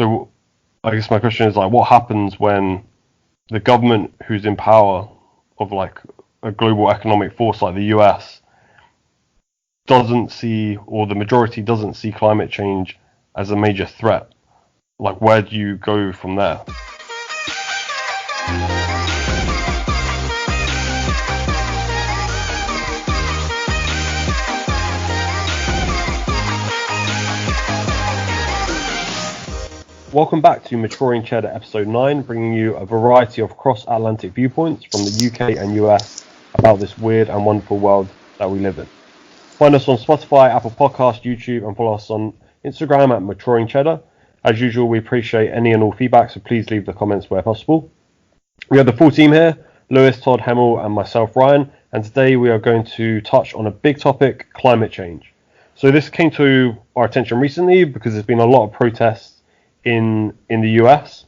So I guess my question is like, what happens when the government who's in power of like a global economic force like the US doesn't see, or the majority doesn't see climate change as a major threat? Like, where do you go from there? Welcome back to Maturing Cheddar episode 9, bringing you a variety of cross-Atlantic viewpoints from the UK and US about this weird and wonderful world that we live in. Find us on Spotify, Apple Podcasts, YouTube, and follow us on Instagram at Maturing Cheddar. As usual, we appreciate any and all feedback, so please leave the comments where possible. We have the full team here, Lewis, Todd, Hemel, and myself, Ryan, and today we are going to touch on a big topic, climate change. So this came to our attention recently because there's been a lot of protests in the US.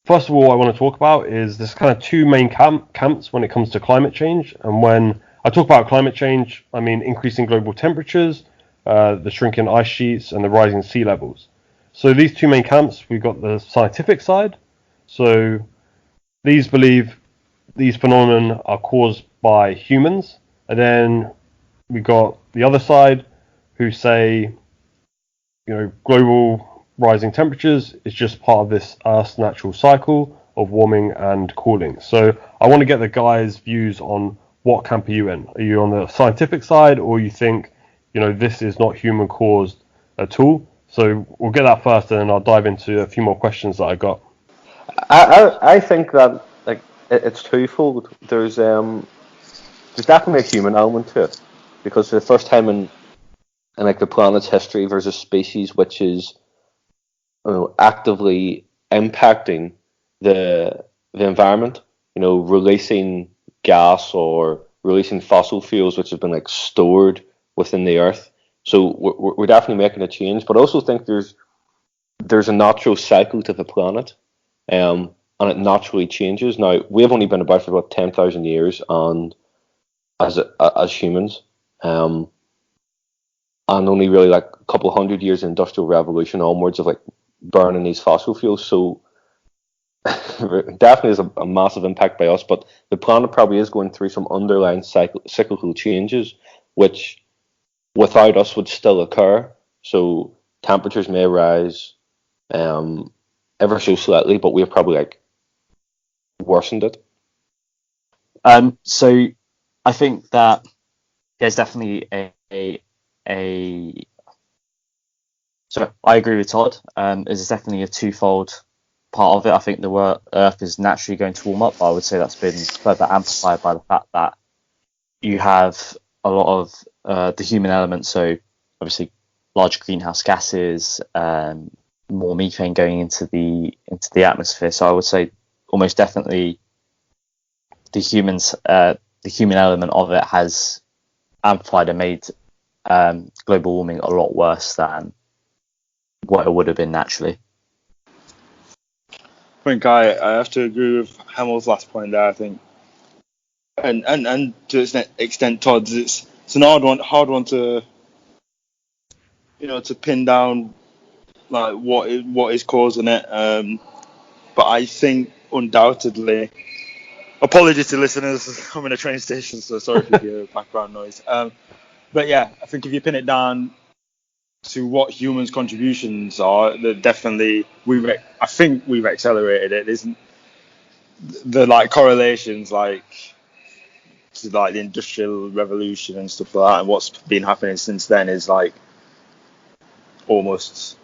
First of all, I want to talk about is there's kind of two main camps when it comes to climate change. And when I talk about climate change, I mean increasing global temperatures, the shrinking ice sheets, and the rising sea levels. So these two main camps, we've got the scientific side. So these believe these phenomena are caused by humans. And then we got the other side who say, global rising temperatures is just part of this Earth's natural cycle of warming and cooling. So I want to get the guys' views on what camp are you in? Are you on the scientific side, or you think, this is not human caused at all? So we'll get that first, and then I'll dive into a few more questions that I got. I think that it's twofold. There's definitely a human element to it, because for the first time in the planet's history, there's a species which is actively impacting the environment, releasing gas or releasing fossil fuels which have been stored within the earth. So we're definitely making a change, but I also think there's a natural cycle to the planet, and it naturally changes. Now, we've only been about for about 10,000 years, and as humans, and only really a couple hundred years industrial revolution onwards of burning these fossil fuels. So definitely is a massive impact by us, but the planet probably is going through some underlying cyclical changes which without us would still occur. So temperatures may rise ever so slightly, but we've probably worsened it. So I think that there's definitely So I agree with Todd. There's definitely a twofold part of it. I think the Earth is naturally going to warm up, but I would say that's been further amplified by the fact that you have a lot of the human element. So obviously, large greenhouse gases, more methane going into the atmosphere. So I would say almost definitely the human element of it has amplified and made global warming a lot worse than what it would have been naturally. I think I have to agree with Hamel's last point there. I think, and to an extent, Todd's, it's an hard one to to pin down what is causing it. But I think undoubtedly, apologies to listeners, I'm in a train station, so sorry if you hear background noise. But yeah, I think if you pin it down to what humans' contributions are, that definitely I think we've accelerated it. Isn't the correlations to the industrial revolution and stuff like that, and what's been happening since then is almost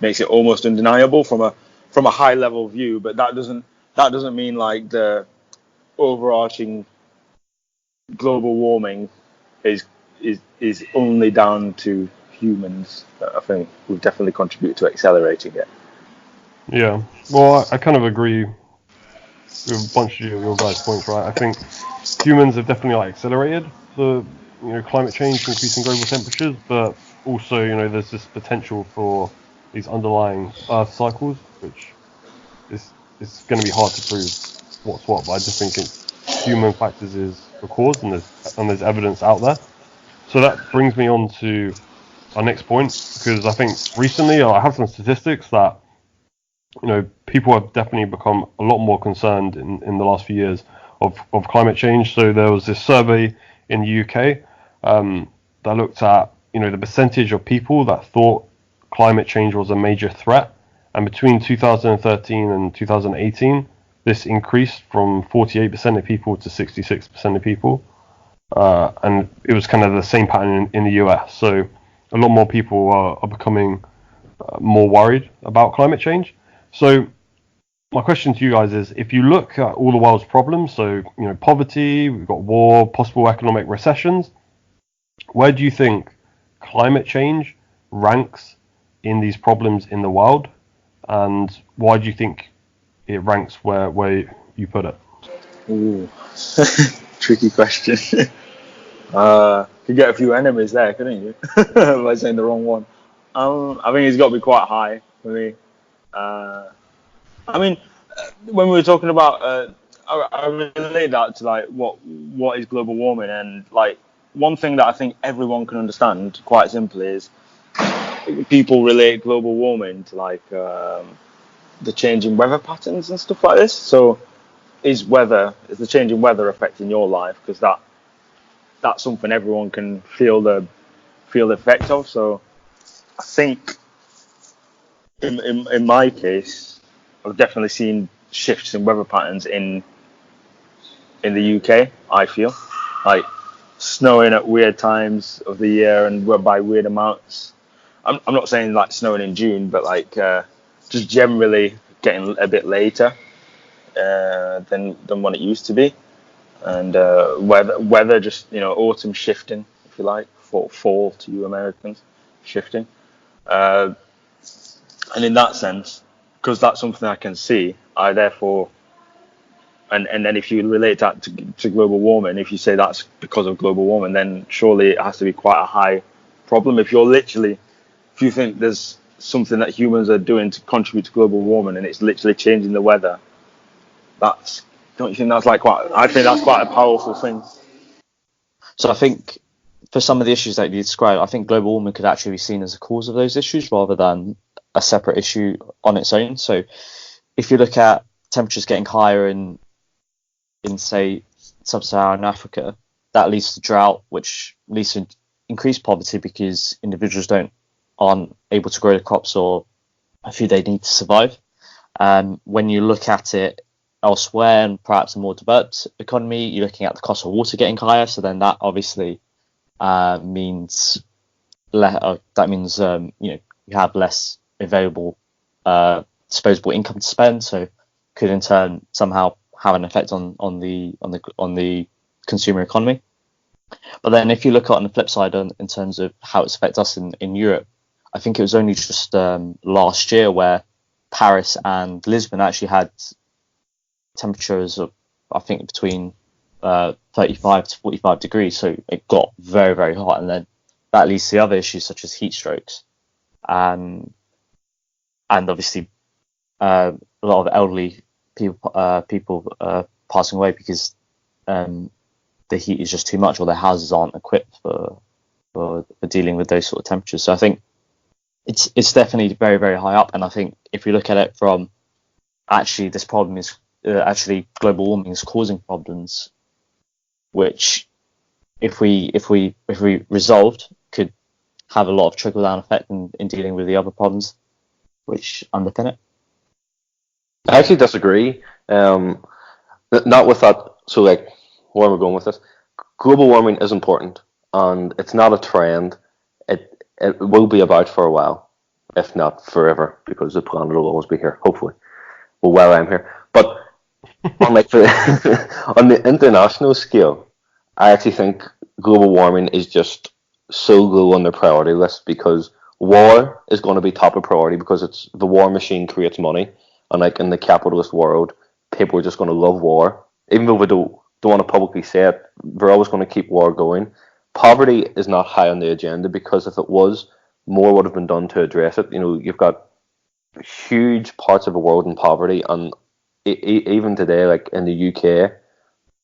makes it almost undeniable from a high level view. But that doesn't mean the overarching global warming is only down to humans. I think we've definitely contributed to accelerating it. Yeah, well, I kind of agree with a bunch of your guys' points, right? I think humans have definitely accelerated the climate change, increasing global temperatures, but also there's this potential for these underlying Earth cycles, which is going to be hard to prove what's what. But I just think human factors is the cause, and there's evidence out there. So that brings me on to our next point, because I think recently I have some statistics that people have definitely become a lot more concerned in the last few years of climate change. So there was this survey in the UK that looked at, the percentage of people that thought climate change was a major threat. And between 2013 and 2018, this increased from 48% of people to 66% of people. And it was kind of the same pattern in the US. So a lot more people are becoming more worried about climate change. So my question to you guys is, if you look at all the world's problems, so poverty, we've got war, possible economic recessions, where do you think climate change ranks in these problems in the world, and why do you think it ranks where you put it? Ooh, tricky question. Could get a few enemies there, couldn't you? By saying the wrong one. I think it's got to be quite high for me. I mean, when we were talking about, I relate that to like what is global warming, and like one thing that I think everyone can understand quite simply is people relate global warming to like the changing weather patterns and stuff like this. So is the changing weather affecting your life? Because that's something everyone can feel the effect of. So I think in my case, I've definitely seen shifts in weather patterns in the UK. I feel like snowing at weird times of the year and by weird amounts. I'm not saying like snowing in June, but like just generally getting a bit later than what it used to be, and weather just autumn shifting, if you like, fall to you Americans shifting, and in that sense, because that's something I can see, I therefore. And then if you relate that to global warming, if you say that's because of global warming, then surely it has to be quite a high problem. If you think there's something that humans are doing to contribute to global warming and it's literally changing the weather, don't you think that's I think that's quite a powerful thing. So I think for some of the issues that you described, I think global warming could actually be seen as a cause of those issues rather than a separate issue on its own. So if you look at temperatures getting higher in say sub-Saharan Africa, that leads to drought, which leads to increased poverty because individuals aren't able to grow the crops or food they need to survive. When you look at it elsewhere and perhaps a more developed economy, you're looking at the cost of water getting higher. So then that obviously means you have less available disposable income to spend. So could in turn somehow have an effect on the consumer economy. But then if you look at on the flip side in terms of how it's affected us in Europe, I think it was only just last year where Paris and Lisbon actually had temperatures of, I think, between 35 to 45 degrees. So it got very, very hot. And then that leads to other issues such as heat strokes. And obviously a lot of elderly people passing away because the heat is just too much, or their houses aren't equipped for dealing with those sort of temperatures. So I think it's definitely very, very high up. And I think if we look at it from actually this problem is actually global warming is causing problems, which if we resolved could have a lot of trickle down effect in dealing with the other problems which underpin it. I actually disagree. Not with that. So, like, where am I going with this? Global warming is important, and it's not a trend. It will be about for a while, if not forever, because the planet will always be here, hopefully. Well, while I'm here. But on the international scale, I actually think global warming is just so low on the priority list because war is going to be top of priority because it's the war machine creates money. And like in the capitalist world, people are just going to love war. Even though they don't want to publicly say it, they're always going to keep war going. Poverty is not high on the agenda because if it was, more would have been done to address it. You've got huge parts of the world in poverty, and even today, like in the UK,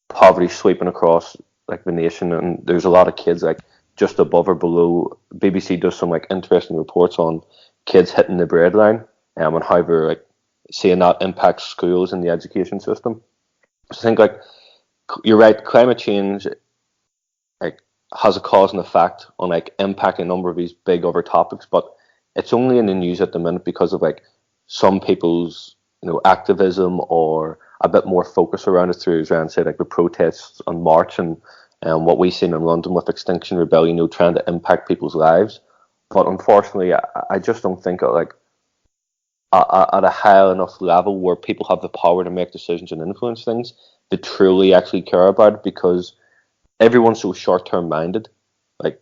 poverty sweeping across like the nation, and there's a lot of kids like just above or below. BBC does some like interesting reports on kids hitting the breadline, and how they're like seeing that impact schools and the education system. So I think like you're right, climate change like has a cause and effect on like impacting a number of these big other topics, but it's only in the news at the minute because of like some people's activism or a bit more focus around it through, as Ryan said, like the protests on March and what we've seen in London with Extinction Rebellion, trying to impact people's lives. But unfortunately, I just don't think like at a high enough level where people have the power to make decisions and influence things to truly actually care about it, because everyone's so short-term minded. Like,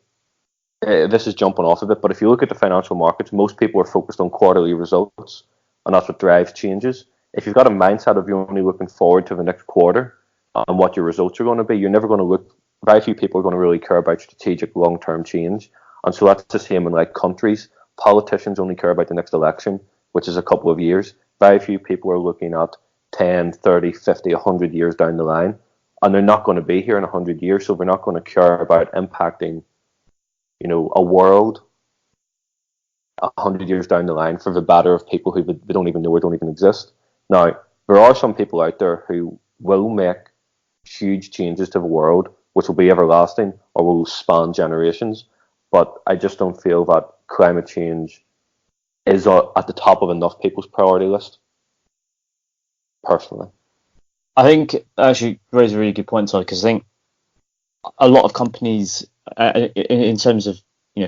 this is jumping off a bit, but if you look at the financial markets, most people are focused on quarterly results, and that's what drives changes. If you've got a mindset of you're only looking forward to the next quarter and what your results are going to be, you're never going to look. Very few people are going to really care about strategic long-term change, and so that's the same in like countries. Politicians only care about the next election, which is a couple of years. Very few people are looking at 10, 30, 50, 100 years down the line, and they're not going to be here in 100 years, so they're not going to care about impacting, a world 100 years down the line for the better of people who they don't even know or don't even exist. Now, there are some people out there who will make huge changes to the world, which will be everlasting or will span generations, but I just don't feel that climate change is at the top of enough people's priority list, personally. I think actually you raise a really good point, Todd, because I think a lot of companies, in terms of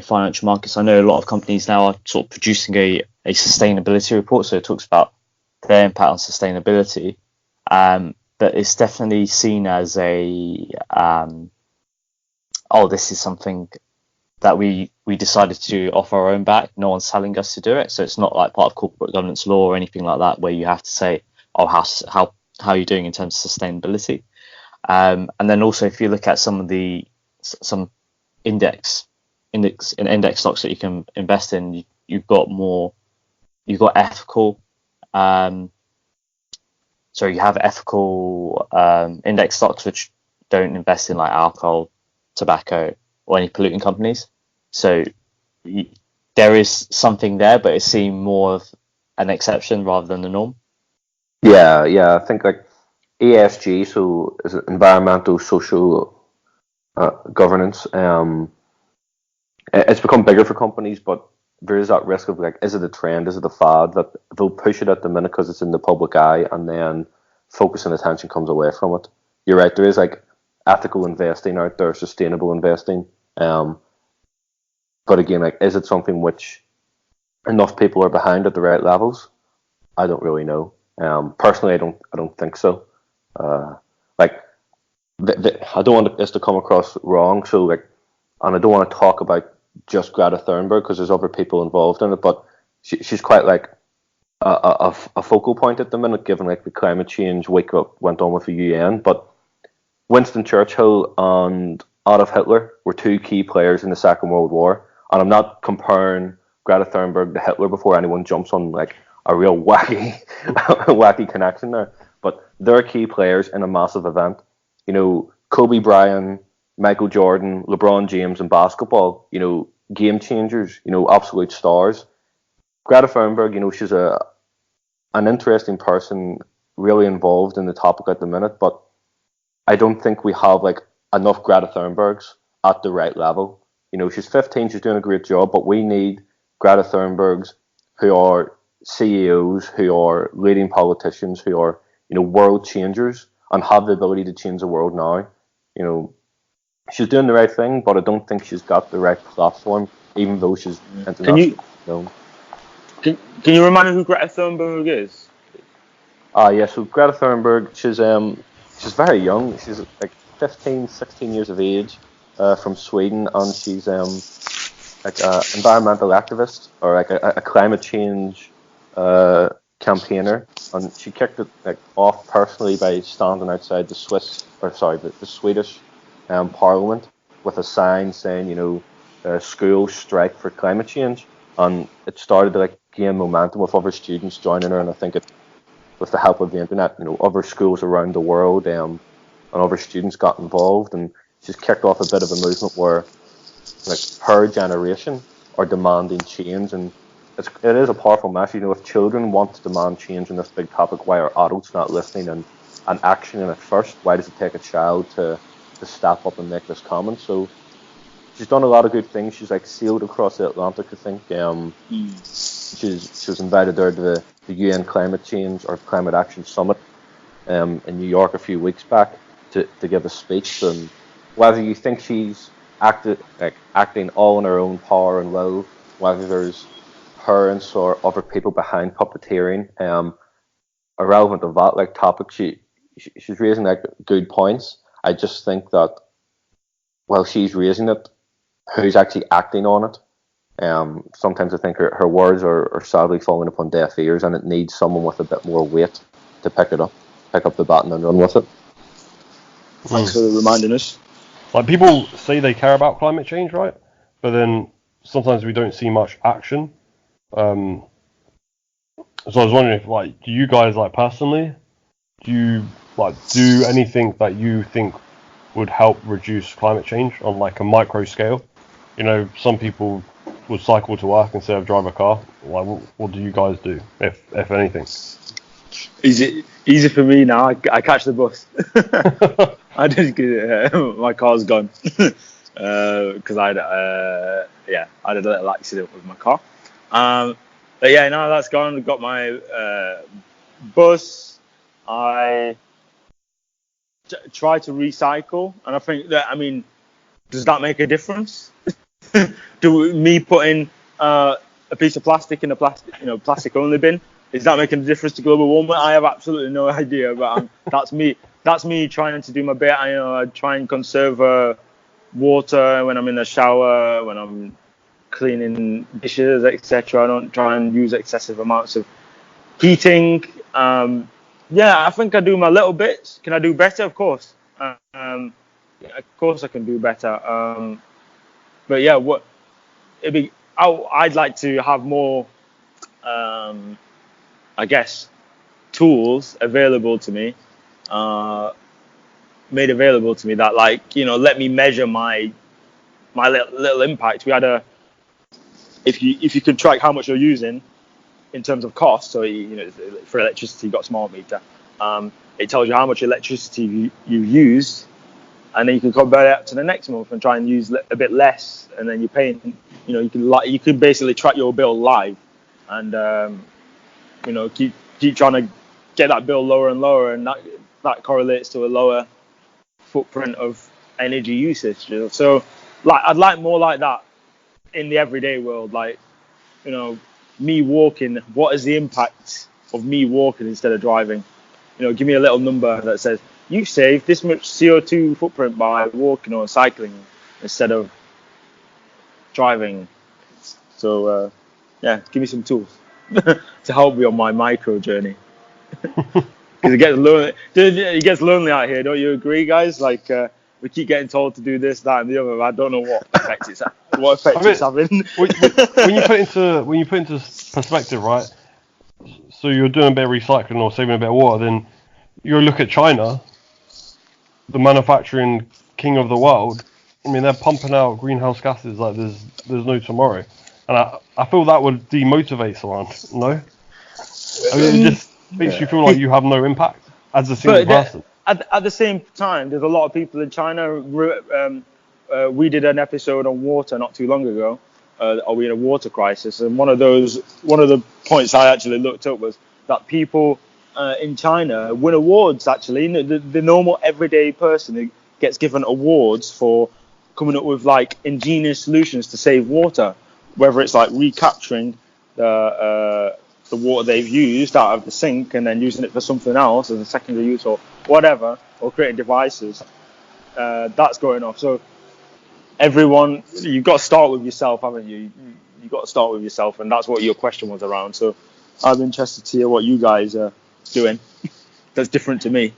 financial markets, I know a lot of companies now are sort of producing a sustainability report, so it talks about their impact on sustainability, but it's definitely seen as this is something that we decided to off our own back. No one's telling us to do it, so it's not like part of corporate governance law or anything like that, where you have to say, how are you doing in terms of sustainability. And then also, if you look at some index stocks that you can invest in, you've got ethical. So you have ethical index stocks which don't invest in like alcohol, tobacco, or any polluting companies. So there is something there, but it seemed more of an exception rather than the norm. Yeah, I think like ESG, so is it environmental, social governance. It's become bigger for companies, but there is that risk of like, is it a trend? Is it a fad that they'll push it at the minute because it's in the public eye, and then focus and attention comes away from it. You're right. There is like ethical investing out there, sustainable investing. But again, like, is it something which enough people are behind at the right levels? I don't really know. Personally, I don't think so. Like, I don't want this to come across wrong. So like, and I don't want to talk about just Greta Thunberg because there's other people involved in it, but she's quite like a focal point at the minute, given like the climate change wake up went on with the UN. But Winston Churchill and Adolf Hitler were two key players in the Second World War, and I'm not comparing Greta Thunberg to Hitler before anyone jumps on like a real wacky connection there. But they're key players in a massive event. Kobe Bryant, Michael Jordan, LeBron James in basketball, game changers, absolute stars. Greta Thunberg, she's an interesting person, really involved in the topic at the minute, but I don't think we have like enough Greta Thunbergs at the right level. She's 15, she's doing a great job, but we need Greta Thunbergs who are CEOs, who are leading politicians, who are, world changers and have the ability to change the world now. She's doing the right thing, but I don't think she's got the right platform, even though she's internationally known. Can you remind me who Greta Thunberg is? Yeah, so Greta Thunberg, she's very young. She's like 15, 16 years of age, from Sweden, and she's like an environmental activist or like a climate change campaigner, and she kicked it like off personally by standing outside the Swedish Parliament with a sign saying, schools strike for climate change, and it started to like gain momentum with other students joining her, and I think with the help of the internet, other schools around the world and other students got involved, and she's kicked off a bit of a movement where like her generation are demanding change, and it is a powerful message. If children want to demand change in this big topic, why are adults not listening and actioning it first? Why does it take a child to step up and make this comment? So she's done a lot of good things. She's sailed across the Atlantic, I think. She was invited there to the UN Climate Change or Climate Action Summit in New York a few weeks back to give a speech. And whether you think she's acting all in her own power and will, whether there's parents or other people behind puppeteering, irrelevant of that topic, she's raising good points. I just think that while she's raising it, who's actually acting on it? Sometimes I think her words are sadly falling upon deaf ears, and it needs someone with a bit more weight to pick up the baton and run with it. Thanks for reminding us. People say they care about climate change, right? But then sometimes we don't see much action. So I was wondering if, do you guys, personally, do you do anything that you think would help reduce climate change on a micro scale? Some people would cycle to work instead of drive a car. What do you guys do, if anything? Easy for me now. I catch the bus. I just my car's gone because I had a little accident with my car. But yeah, now that's gone. Got my bus. I try to recycle, and I think that, does that make a difference? Do me putting a piece of plastic in a plastic only bin, is that making a difference to global warming? I have absolutely no idea, but that's me trying to do my bit. I try and conserve water when I'm in the shower, when I'm cleaning dishes, etc. I don't try and use excessive amounts of heating. I think I do my little bits. Can I do better? Of course. Of course I can do better. But yeah, I'd like to have more, tools available to me, made available to me that let me measure my little impact. We had if you could track how much you're using in terms of cost, so for electricity, you've got a smart meter. It tells you how much electricity you used, and then you can compare that to the next month and try and use a bit less, and then you're paying. You can basically track your bill live, and keep trying to get that bill lower and lower, and that correlates to a lower footprint of energy usage. So, I'd like more like that in the everyday world. Me walking. What is the impact of me walking instead of driving? Give me a little number that says you saved this much CO2 footprint by walking or cycling instead of driving. So, give me some tools to help me on my micro journey. Because it gets lonely out here. Don't you agree, guys? We keep getting told to do this, that, and the other. I don't know what effect it's having. when you put into perspective, right? So you're doing a bit of recycling or saving a bit of water, then you look at China, the manufacturing king of the world. They're pumping out greenhouse gases like there's no tomorrow, and I feel that would demotivate someone. No, it just makes you feel like you have no impact as a single person. At the same time, there's a lot of people in China. We did an episode on water not too long ago. Are we in a water crisis? And one of the points I actually looked up was that people in China win awards. Actually, the normal everyday person who gets given awards for coming up with ingenious solutions to save water, whether it's recapturing the water they've used out of the sink and then using it for something else as a secondary use or whatever, or creating devices. That's going off. So everyone, you've got to start with yourself, haven't you? You've got to start with yourself, and that's what your question was around. So I'm interested to hear what you guys are doing that's different to me.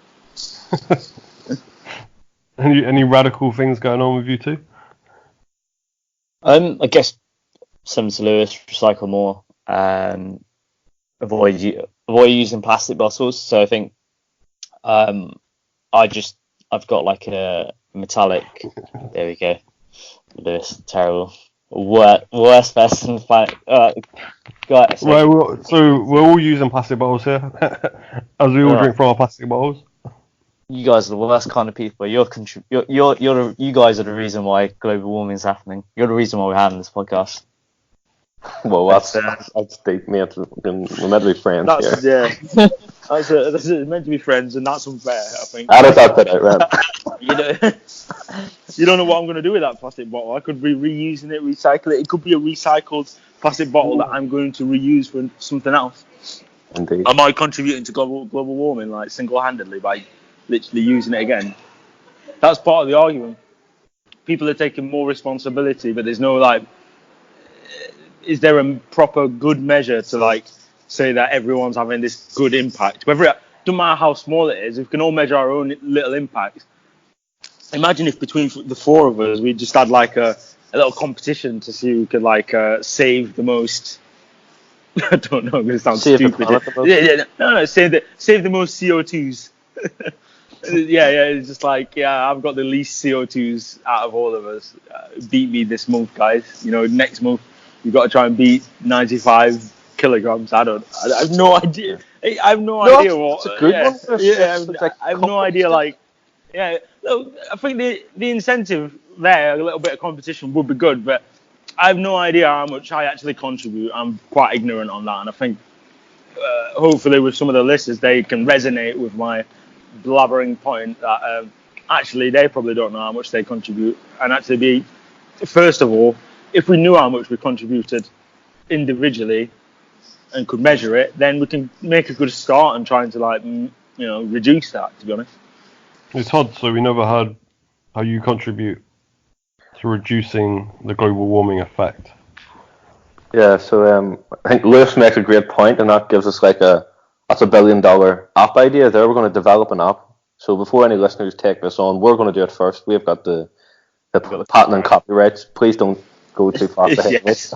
Any radical things going on with you two? I guess similar to Lewis, recycle more, avoid using plastic bottles. So I think I've got a metallic. There we go. Lewis, terrible. Worst person fight. Go ahead. So we're all using plastic bottles here, as we all Yeah. drink from our plastic bottles. You guys are the worst kind of people. You guys are the reason why global warming is happening. You're the reason why we're having this podcast. Well, that's deep, mate. We're meant to be friends here. Yeah. That's meant to be friends, and that's unfair, I think. How does that fit out, right? You don't know what I'm going to do with that plastic bottle. I could be reusing it, recycle it. It could be a recycled plastic bottle that I'm going to reuse for something else. Indeed. Am I contributing to global warming, like, single-handedly by literally using it again? That's part of the argument. People are taking more responsibility, but there's no, like, is there a proper good measure to, like, say that everyone's having this good impact? Whether it doesn't matter how small it is, if we can all measure our own little impact. Imagine if between the four of us we just had like a little competition to see who could like save the most. I don't know. It sounds stupid. No, save the most CO2s. yeah. It's just like I've got the least CO2s out of all of us. Beat me this month, guys. You know, next month you've got to try and beat 95 kilograms. I have no idea. I have no idea what. It's a good one. I have no idea. Like, yeah. Look, I think the incentive there, a little bit of competition would be good, but I have no idea how much I actually contribute. I'm quite ignorant on that, and I think hopefully with some of the listeners they can resonate with my blabbering point that actually they probably don't know how much they contribute, and actually first of all, if we knew how much we contributed individually and could measure it, then we can make a good start and trying to reduce that, to be honest. It's odd, so we never heard how you contribute to reducing the global warming effect. Yeah, so I think Lewis makes a great point, and that gives us that's a $1 billion app idea there. We're going to develop an app. So before any listeners take this on, we're going to do it first. We've got the patent and copyrights. Please don't go too fast ahead of us.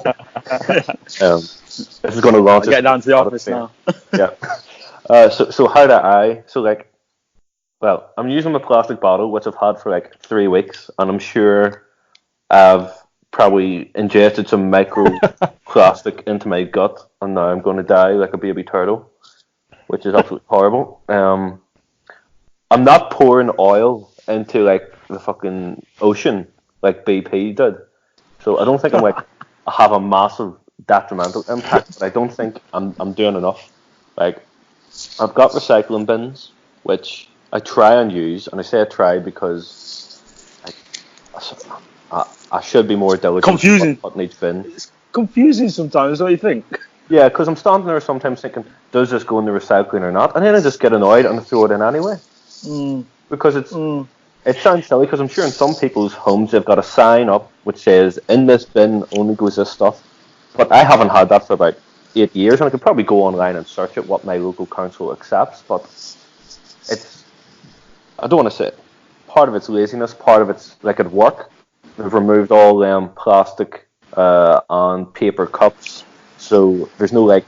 This is going to launch. I'll get down to the office now. Yeah. So how do I? So well, I'm using my plastic bottle, which I've had for 3 weeks, and I'm sure I've probably ingested some microplastic into my gut, and now I'm going to die like a baby turtle, which is absolutely horrible. I'm not pouring oil into the fucking ocean like BP did, so I don't think I have a massive detrimental impact, but I don't think I'm doing enough. I've got recycling bins, which I try and use, and I say I try because I should be more diligent. Confusing. What needs bin. It's confusing sometimes, don't you think? Yeah, because I'm standing there sometimes thinking, does this go in the recycling or not? And then I just get annoyed and throw it in anyway. Because it sounds silly, because I'm sure in some people's homes they've got a sign up which says, in this bin only goes this stuff. But I haven't had that for about 8 years, and I could probably go online and search it what my local council accepts, but I don't want to say it. Part of it's laziness, part of it's at work. We've removed all plastic and paper cups, so there's no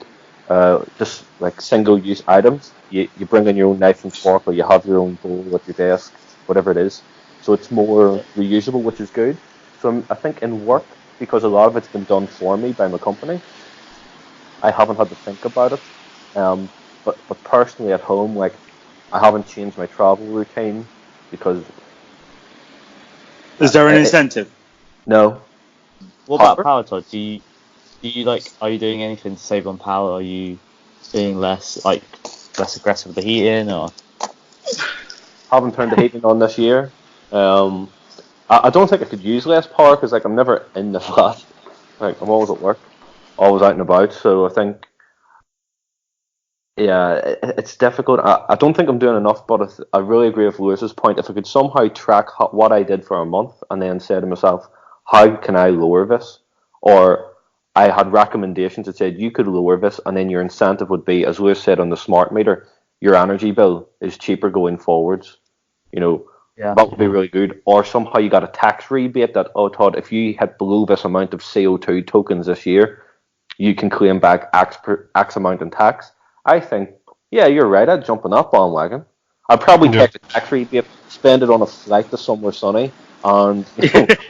just single-use items. You bring in your own knife and fork, or you have your own bowl at your desk, whatever it is. So it's more reusable, which is good. So I think in work, because a lot of it's been done for me by my company, I haven't had to think about it. But personally at home, I haven't changed my travel routine because. Is there an incentive? No. What about power, Todd? Do you are you doing anything to save on power? Are you being less aggressive with the heating, or? Haven't turned the heating on this year. I don't think I could use less power because I'm never in the flat. I'm always at work, always out and about. So I think. Yeah, it's difficult. I don't think I'm doing enough, but I really agree with Lewis's point. If I could somehow track what I did for a month and then say to myself, how can I lower this? Or I had recommendations that said you could lower this, and then your incentive would be, as Lewis said on the smart meter, your energy bill is cheaper going forwards. That would be really good. Or somehow you got a tax rebate that, Todd, if you hit below this amount of CO2 tokens this year, you can claim back X amount in tax. I think, yeah, you're right. I'd jump on that bandwagon. I'd probably take the tax rebate, spend it on a flight to somewhere sunny, and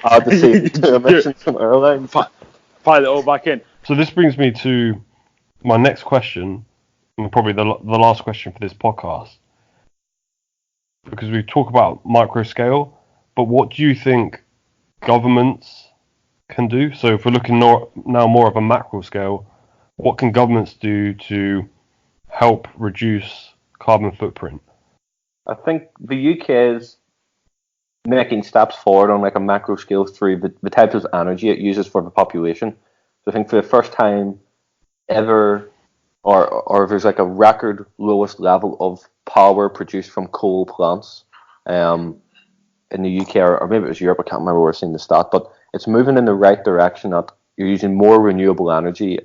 add the CO2 emissions from airlines. Pile it all back in. So this brings me to my next question, and probably the last question for this podcast, because we talk about micro scale, but what do you think governments can do? So if we're looking now more of a macro scale, what can governments do to help reduce carbon footprint? I think the UK is making steps forward on like a macro scale through the types of energy it uses for the population. So I think for the first time ever, or there's like a record lowest level of power produced from coal plants in the UK, or maybe it was Europe, I can't remember where I've seen the stat, but it's moving in the right direction that you're using more renewable energy.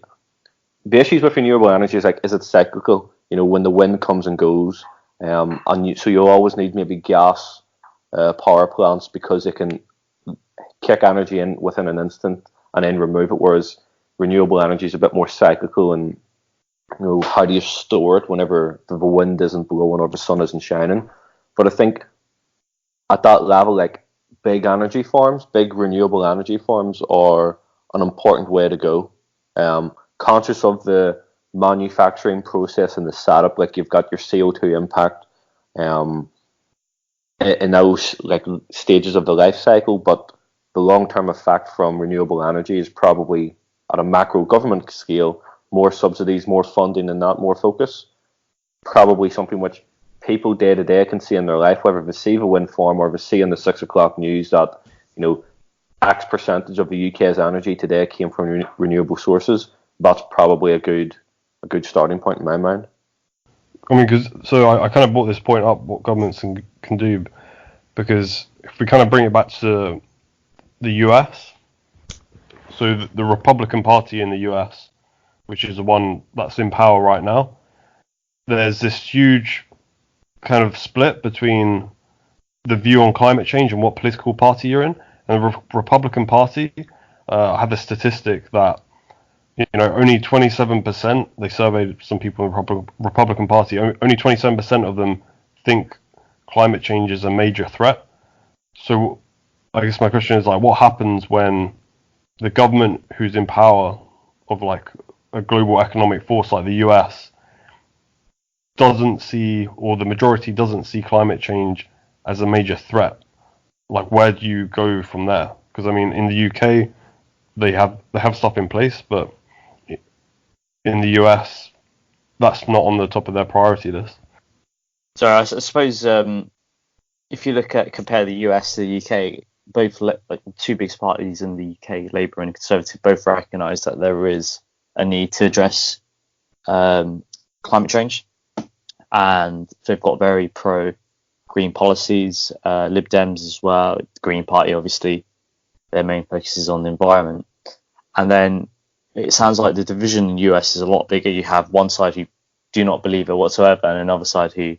The issues with renewable energy is it cyclical? When the wind comes and goes, so you'll always need maybe gas power plants because they can kick energy in within an instant and then remove it, whereas renewable energy is a bit more cyclical, and how do you store it whenever the wind isn't blowing or the sun isn't shining? But I think at that level, like big renewable energy farms are an important way to go. Conscious of the manufacturing process and the setup, like you've got your CO2 impact in those like stages of the life cycle, but the long-term effect from renewable energy is probably at a macro government scale, more subsidies, more funding, and that more focus. Probably something which people day to day can see in their life, whether they see the wind farm or they see in the 6 o'clock news that X percentage of the UK's energy today came from renewable sources. That's probably a good starting point in my mind. I mean, I kind of brought this point up, what governments can do, because if we kind of bring it back to the US, so the Republican Party in the US, which is the one that's in power right now, there's this huge kind of split between the view on climate change and what political party you're in. And the Republican Party had the statistic that only 27%, they surveyed some people in the Republican Party, only 27% of them think climate change is a major threat. So I guess my question is, like, what happens when the government who's in power of like a global economic force like the US doesn't see, or the majority doesn't see, climate change as a major threat? Like, where do you go from there? Because I mean, in the UK, they have stuff in place, but in the US, that's not on the top of their priority list. So I suppose if you compare the US to the UK, both like the two biggest parties in the UK, Labour and Conservative, both recognise that there is a need to address climate change, and they've got very pro-green policies. Lib Dems as well, the Green Party, obviously, their main focus is on the environment. And then it sounds like the division in the US is a lot bigger. You have one side who do not believe it whatsoever, and another side who,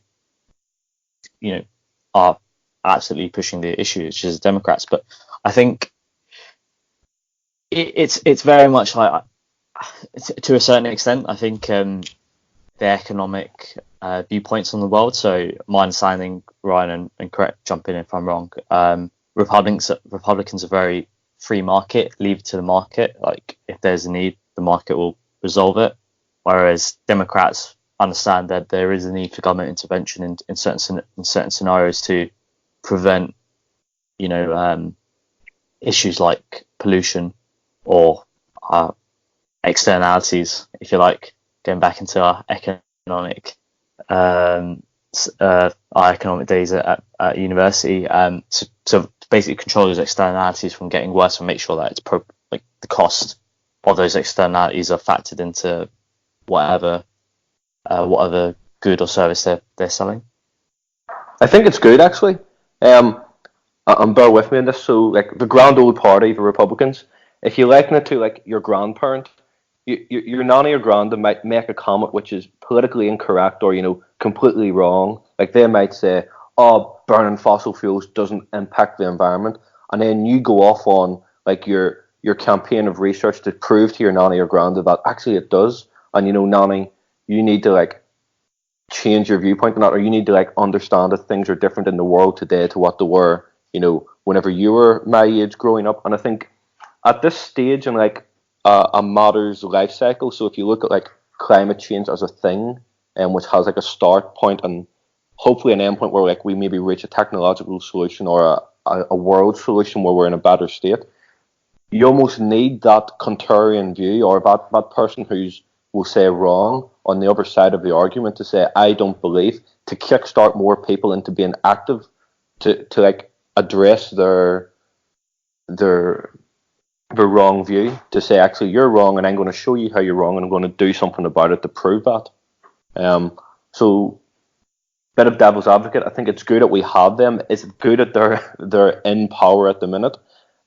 are absolutely pushing the issue, which is Democrats. But I think it's very much like, to a certain extent, I think the economic viewpoints on the world. So my understanding, Ryan, and correct, jump in if I'm wrong, Republicans are very free market, leave it to the market. Like, if there's a need, the market will resolve it. Whereas Democrats understand that there is a need for government intervention in certain scenarios to prevent, issues like pollution or externalities, if you like, going back into our economic days at university. So basically control those externalities from getting worse and make sure that it's the cost of those externalities are factored into whatever good or service they're selling. I think it's good, actually. And bear with me on this. So, like, the grand old party, the Republicans, if you liken it to like your grandparent, your nanny or granda might make a comment which is politically incorrect or completely wrong. Like, they might say, "Oh, burning fossil fuels doesn't impact the environment," and then you go off on like your campaign of research to prove to your nanny or granda that actually it does. And nanny, you need to like change your viewpoint on that, or you need to like understand that things are different in the world today to what they were whenever you were my age growing up. And I think at this stage in like a matter's life cycle, so if you look at like climate change as a thing, which has like a start point and hopefully an end point where like we maybe reach a technological solution or a world solution where we're in a better state, you almost need that contrarian view, or that person who's will say wrong on the other side of the argument to say I don't believe, to kickstart more people into being active, to like address their wrong view, to say actually you're wrong and I'm going to show you how you're wrong and I'm going to do something about it to prove that. So bit of devil's advocate, I think it's good that we have them. Is it good that they're in power at the minute?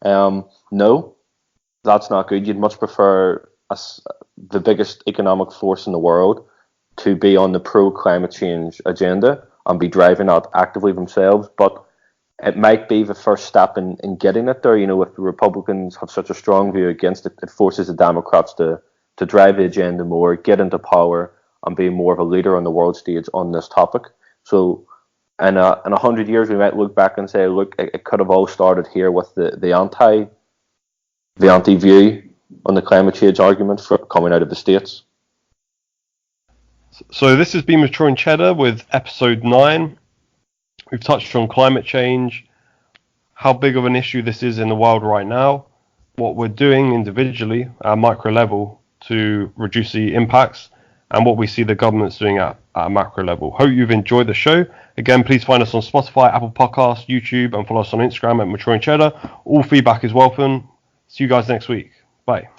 No, that's not good. You'd much prefer the biggest economic force in the world to be on the pro-climate change agenda and be driving that actively themselves. But it might be the first step in getting it there. If the Republicans have such a strong view against it, it forces the Democrats to drive the agenda more, get into power, and be more of a leader on the world stage on this topic. So in 100 years, we might look back and say, look, it could have all started here with the anti-view on the climate change argument coming out of the States. So this has been Maturing Cheddar with episode 9. We've touched on climate change, how big of an issue this is in the world right now, what we're doing individually at a micro level to reduce the impacts, and what we see the government's doing at a macro level. Hope you've enjoyed the show. Again, please find us on Spotify, Apple Podcasts, YouTube, and follow us on Instagram at Maturing Cheddar. All feedback is welcome. See you guys next week. Bye.